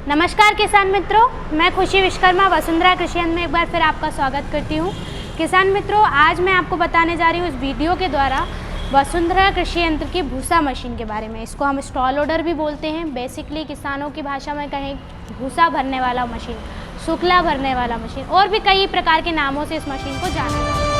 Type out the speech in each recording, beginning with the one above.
नमस्कार किसान मित्रों, मैं खुशी विश्वकर्मा वसुंधरा कृषि यंत्र में एक बार फिर आपका स्वागत करती हूँ। किसान मित्रों, आज मैं आपको बताने जा रही हूँ इस वीडियो के द्वारा वसुंधरा कृषि यंत्र की भूसा मशीन के बारे में। इसको हम स्टॉल लोडर भी बोलते हैं। बेसिकली किसानों की भाषा में कहें भूसा भरने वाला मशीन, शुक्ला भरने वाला मशीन और भी कई प्रकार के नामों से इस मशीन को जाना जाता है।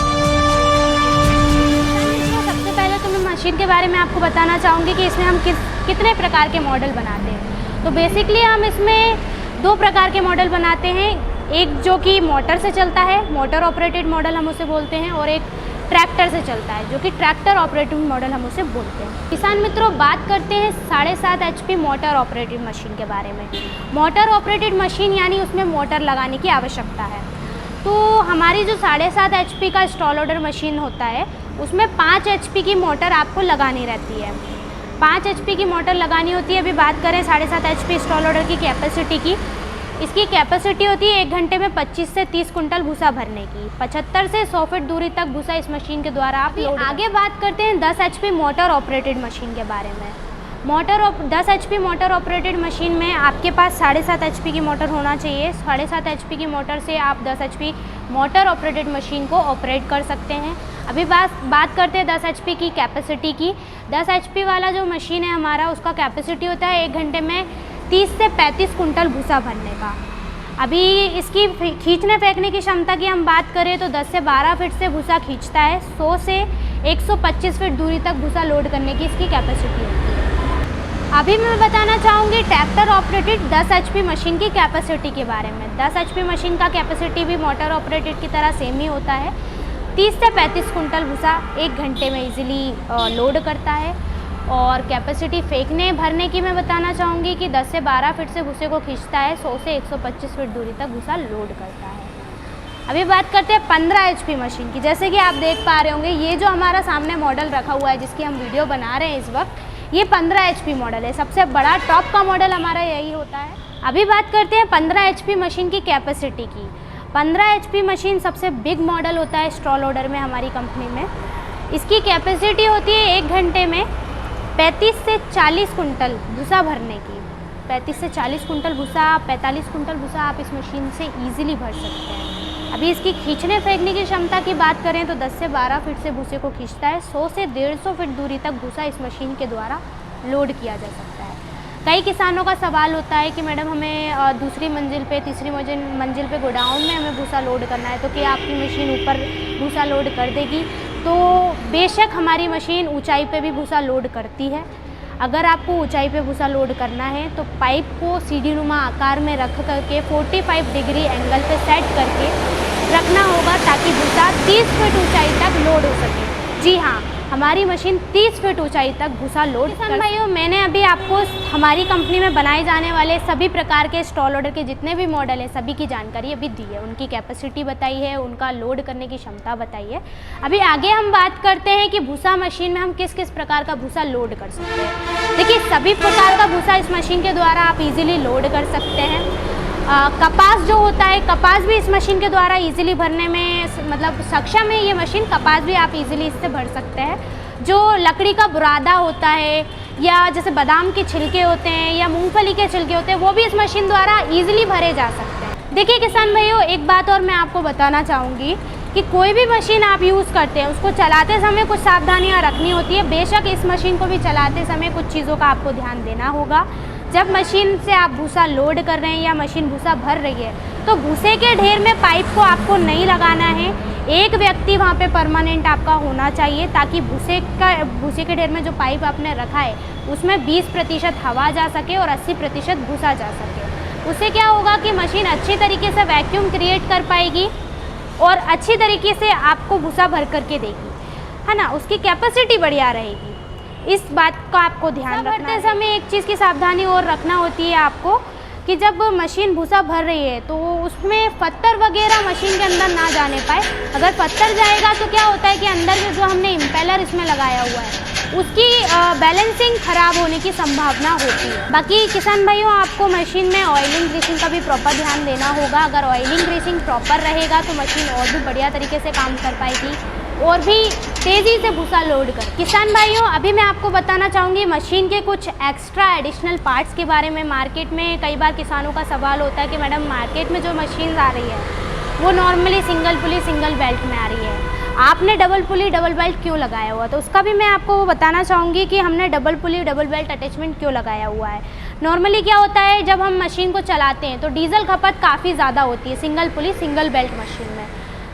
सबसे पहले तो मैं मशीन के बारे में आपको बताना चाहूँगी कि इसमें हम कितने प्रकार के मॉडल बनाते हैं। तो बेसिकली हम इसमें दो प्रकार के मॉडल बनाते हैं, एक जो कि मोटर से चलता है, मोटर ऑपरेटेड मॉडल हम उसे बोलते हैं, और एक ट्रैक्टर से चलता है जो कि ट्रैक्टर ऑपरेटेड मॉडल हम उसे बोलते हैं। किसान मित्रों, बात करते हैं 7.5 HP मोटर ऑपरेटेड मशीन के बारे में। मोटर ऑपरेटेड मशीन यानी उसमें मोटर लगाने की आवश्यकता है। तो हमारी जो 7.5 HP का स्टॉल लोडर मशीन होता है उसमें 5 HP की मोटर आपको लगानी रहती है। 5 HP की मोटर लगानी होती है। अभी बात करें 7.5 HP स्टॉल लोडर की कैपेसिटी की, इसकी कैपेसिटी होती है 1 घंटे में 25 से 30 कुंटल भूसा भरने की। 75 से 100 फीट दूरी तक भूसा इस मशीन के द्वारा आप लोड। आगे बात करते हैं 10 HP मोटर ऑपरेटेड मशीन के बारे में। 10 HP मोटर ऑपरेटेड मशीन में आपके पास 7.5 HP की मोटर होना चाहिए। 7.5 HP की मोटर से आप 10 HP मोटर ऑपरेटेड मशीन को ऑपरेट कर सकते हैं। अभी बात करते हैं 10 HP की कैपेसिटी की। 10 HP वाला जो मशीन है हमारा, उसका कैपेसिटी होता है 1 घंटे में 30 से 35 कुंटल भूसा भरने का। अभी इसकी खींचने फेंकने की क्षमता की हम बात करें तो 10 से 12 फीट से भूसा खींचता है। 100 से 125 फीट दूरी तक भूसा लोड करने की इसकी कैपेसिटी होती है। अभी मैं बताना चाहूँगी ट्रैक्टर ऑपरेटेड 10 HP मशीन की कैपेसिटी के बारे में। 10 HP मशीन का कैपेसिटी भी मोटर ऑपरेटेड की तरह सेम ही होता है। 30 से 35 कुंटल भूसा 1 घंटे में इजीली लोड करता है। और कैपेसिटी फेंकने भरने की मैं बताना चाहूँगी कि 10 से 12 फीट से भूसे को खींचता है। 100 से 125 फीट दूरी तक भूसा लोड करता है। अभी बात करते हैं 15 HP मशीन की। जैसे कि आप देख पा रहे होंगे, ये जो हमारा सामने मॉडल रखा हुआ है जिसकी हम वीडियो बना रहे हैं इस वक्त, ये 15 HP मॉडल है। सबसे बड़ा टॉप का मॉडल हमारा यही होता है। अभी बात करते हैं 15 HP मशीन की कैपेसिटी की। 15 HP मशीन सबसे बिग मॉडल होता है स्टॉल लोडर में हमारी कंपनी में। इसकी कैपेसिटी होती है 1 घंटे में 35 से 40 कुंटल भूसा भरने की। 35 से 40 कुंटल भूसा, 45 कुंटल भूसा आप इस मशीन से ईजिली भर सकते हैं। अभी इसकी खींचने फेंकने की क्षमता की बात करें तो 10 से 12 फीट से भूसे को खींचता है। 100 से 150 फीट दूरी तक भूसा इस मशीन के द्वारा लोड किया जा सकता है। कई किसानों का सवाल होता है कि मैडम हमें दूसरी मंजिल पे, तीसरी मंजिल पे गोडाउन में हमें भूसा लोड करना है, तो क्या आपकी मशीन ऊपर भूसा लोड कर देगी? तो बेशक हमारी मशीन ऊंचाई पे भी भूसा लोड करती है। अगर आपको ऊंचाई पे भूसा लोड करना है तो पाइप को सीढ़ीनुमा आकार में रख करके 45 डिग्री एंगल पे सेट करके रखना होगा ताकि भूसा 30 फीट ऊंचाई तक लोड हो सके। जी हाँ, हमारी मशीन 30 फीट ऊंचाई तक भूसा लोड कर। भाइयों, मैंने अभी आपको हमारी कंपनी में बनाए जाने वाले सभी प्रकार के स्टॉल लोडर के जितने भी मॉडल है सभी की जानकारी अभी दी है। उनकी कैपेसिटी बताई है, उनका लोड करने की क्षमता बताई है। अभी आगे हम बात करते हैं कि भूसा मशीन में हम किस किस प्रकार का भूसा लोड कर सकते हैं। देखिए, सभी प्रकार का भूसा इस मशीन के द्वारा आप इजीली लोड कर सकते हैं। कपास जो होता है, कपास भी इस मशीन के द्वारा इजीली भरने में मतलब सक्षम है ये मशीन। कपास भी आप इजीली इससे भर सकते हैं। जो लकड़ी का बुरादा होता है या जैसे बादाम के छिलके होते हैं या मूंगफली के छिलके होते हैं, वो भी इस मशीन द्वारा इजीली भरे जा सकते हैं। देखिए किसान भाइयों, एक बात और मैं आपको बताना चाहूँगी कि कोई भी मशीन आप यूज़ करते हैं उसको चलाते समय कुछ सावधानियाँ रखनी होती है। बेशक इस मशीन को भी चलाते समय कुछ चीज़ों का आपको ध्यान देना होगा। जब मशीन से आप भूसा लोड कर रहे हैं या मशीन भूसा भर रही है तो भूसे के ढेर में पाइप को आपको नहीं लगाना है। एक व्यक्ति वहाँ पे परमानेंट आपका होना चाहिए ताकि भूसे के ढेर में जो पाइप आपने रखा है उसमें 20% हवा जा सके और 80% भूसा जा सके। उससे क्या होगा कि मशीन अच्छी तरीके से वैक्यूम क्रिएट कर पाएगी और अच्छी तरीके से आपको भूसा भर करके देगी, है ना। उसकी कैपेसिटी बढ़िया रहेगी। इस बात का आपको ध्यान रखते समय एक चीज़ की सावधानी और रखना होती है आपको कि जब मशीन भूसा भर रही है तो उसमें पत्थर वगैरह मशीन के अंदर ना जाने पाए। अगर पत्थर जाएगा तो क्या होता है कि अंदर में जो हमने इम्पेलर इसमें लगाया हुआ है उसकी बैलेंसिंग खराब होने की संभावना होती है। बाकी किसान भाइयों, आपको मशीन में ऑयलिंग ग्रीसिंग का भी प्रॉपर ध्यान देना होगा। अगर ऑयलिंग ग्रीसिंग प्रॉपर रहेगा तो मशीन और भी बढ़िया तरीके से काम कर पाएगी। और भी तेज़ी से भूसा लोड कर। किसान भाइयों, अभी मैं आपको बताना चाहूँगी मशीन के कुछ एक्स्ट्रा एडिशनल पार्ट्स के बारे में। मार्केट में कई बार किसानों का सवाल होता है कि मैडम मार्केट में जो मशीन आ रही है वो नॉर्मली सिंगल पुली सिंगल बेल्ट में आ रही है, आपने डबल पुली डबल बेल्ट क्यों लगाया हुआ? तो उसका भी मैं आपको वो बताना चाहूँगी कि हमने डबल पुली डबल बेल्ट अटैचमेंट क्यों लगाया हुआ है। नॉर्मली क्या होता है, जब हम मशीन को चलाते हैं तो डीजल खपत काफ़ी ज़्यादा होती है सिंगल पुली सिंगल बेल्ट मशीन में।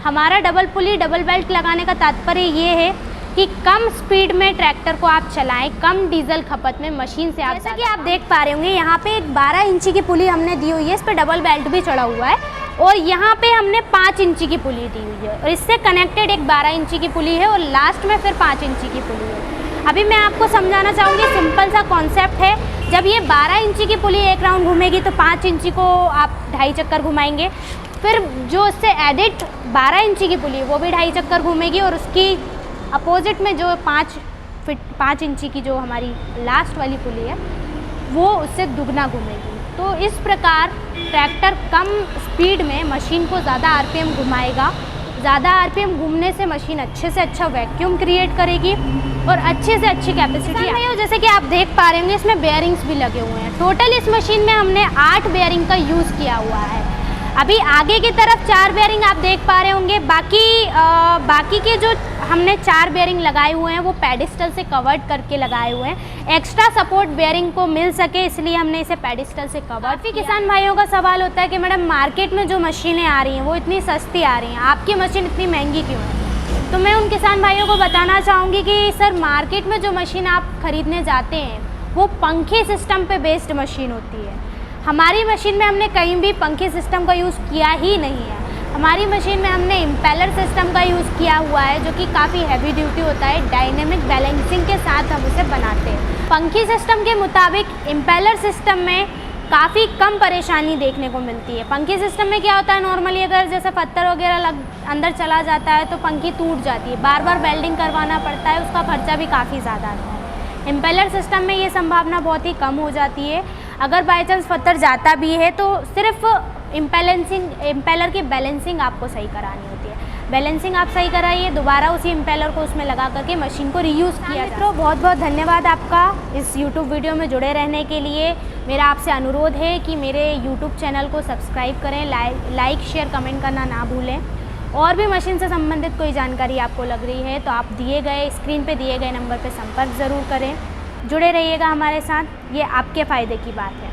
हमारा डबल पुली डबल बेल्ट लगाने का तात्पर्य ये है कि कम स्पीड में ट्रैक्टर को आप चलाएं, कम डीजल खपत में मशीन से आप, जैसा कि आप देख पा रहे होंगे यहाँ पे एक 12 इंची की पुली हमने दी हुई है, इस पर डबल बेल्ट भी चढ़ा हुआ है और यहाँ पे हमने 5 इंची की पुली दी हुई है और इससे कनेक्टेड एक 12 इंची की पुली है और लास्ट में फिर 5 इंची की पुली है। अभी मैं आपको समझाना चाहूँगी, सिंपल सा कॉन्सेप्ट है। जब ये 12 इंची की पुली एक राउंड घूमेगी तो 5 इंची को आप 2.5 चक्कर घुमाएंगे, फिर जो इससे एडिट 12 इंची की पुली वो भी 2.5 चक्कर घूमेगी और उसकी अपोजिट में जो 5 इंची की जो हमारी लास्ट वाली पुली है वो उससे दुगना घूमेगी। तो इस प्रकार ट्रैक्टर कम स्पीड में मशीन को ज़्यादा आरपीएम घुमाएगा। ज़्यादा आरपीएम घूमने से मशीन अच्छे से अच्छा वैक्यूम क्रिएट करेगी और अच्छे से अच्छी कैपेसिटी है। जैसे कि आप देख पा रहे होंगे इसमें बेयरिंग्स भी लगे हुए हैं। टोटल इस मशीन में हमने 8 बेयरिंग का यूज़ किया हुआ है। अभी आगे की तरफ 4 बेयरिंग आप देख पा रहे होंगे, बाकी के जो हमने 4 बेयरिंग लगाए हुए हैं वो पेडिस्टल से कवर्ड करके लगाए हुए हैं। एक्स्ट्रा सपोर्ट बेयरिंग को मिल सके इसलिए हमने इसे पेडिस्टल से कवर्ड किया। किसान भाइयों का सवाल होता है कि मैडम मार्केट में जो मशीनें आ रही हैं वो इतनी सस्ती आ रही हैं, आपकी मशीन इतनी महंगी क्यों है? तो मैं उन किसान भाइयों को बताना चाहूँगी कि सर मार्केट में जो मशीन आप खरीदने जाते हैं वो पंखे सिस्टम पे बेस्ड मशीन होती है। हमारी मशीन में हमने कहीं भी पंखे सिस्टम का यूज़ किया ही नहीं है। हमारी मशीन में हमने इम्पेलर सिस्टम का यूज़ किया हुआ है जो कि काफ़ी हैवी ड्यूटी होता है। डायनेमिक बैलेंसिंग के साथ हम उसे बनाते हैं। पंखी सिस्टम के मुताबिक इम्पेलर सिस्टम में काफ़ी कम परेशानी देखने को मिलती है। पंखी सिस्टम में क्या होता है, नॉर्मली अगर जैसे पत्थर वगैरह अंदर चला जाता है तो पंखी टूट जाती है, बार बार वेल्डिंग करवाना पड़ता है, उसका खर्चा भी काफ़ी ज़्यादा आता है। इम्पेलर सिस्टम में ये संभावना बहुत ही कम हो जाती है। अगर बाई चांस पत्थर जाता भी है तो सिर्फ इम्पेलर की बैलेंसिंग आपको सही करानी होती है। बैलेंसिंग आप सही कराइए, दोबारा उसी इम्पेलर को उसमें लगा करके मशीन को रीयूज़ किया जाए। मित्रों, बहुत बहुत धन्यवाद आपका इस यूट्यूब वीडियो में जुड़े रहने के लिए। मेरा आपसे अनुरोध है कि मेरे यूट्यूब चैनल को सब्सक्राइब करें, लाइक शेयर कमेंट करना ना भूलें। और भी मशीन से संबंधित कोई जानकारी आपको लग रही है तो आप स्क्रीन पे दिए गए नंबर पर संपर्क ज़रूर करें। जुड़े रहिएगा हमारे साथ, ये आपके फ़ायदे की बात है।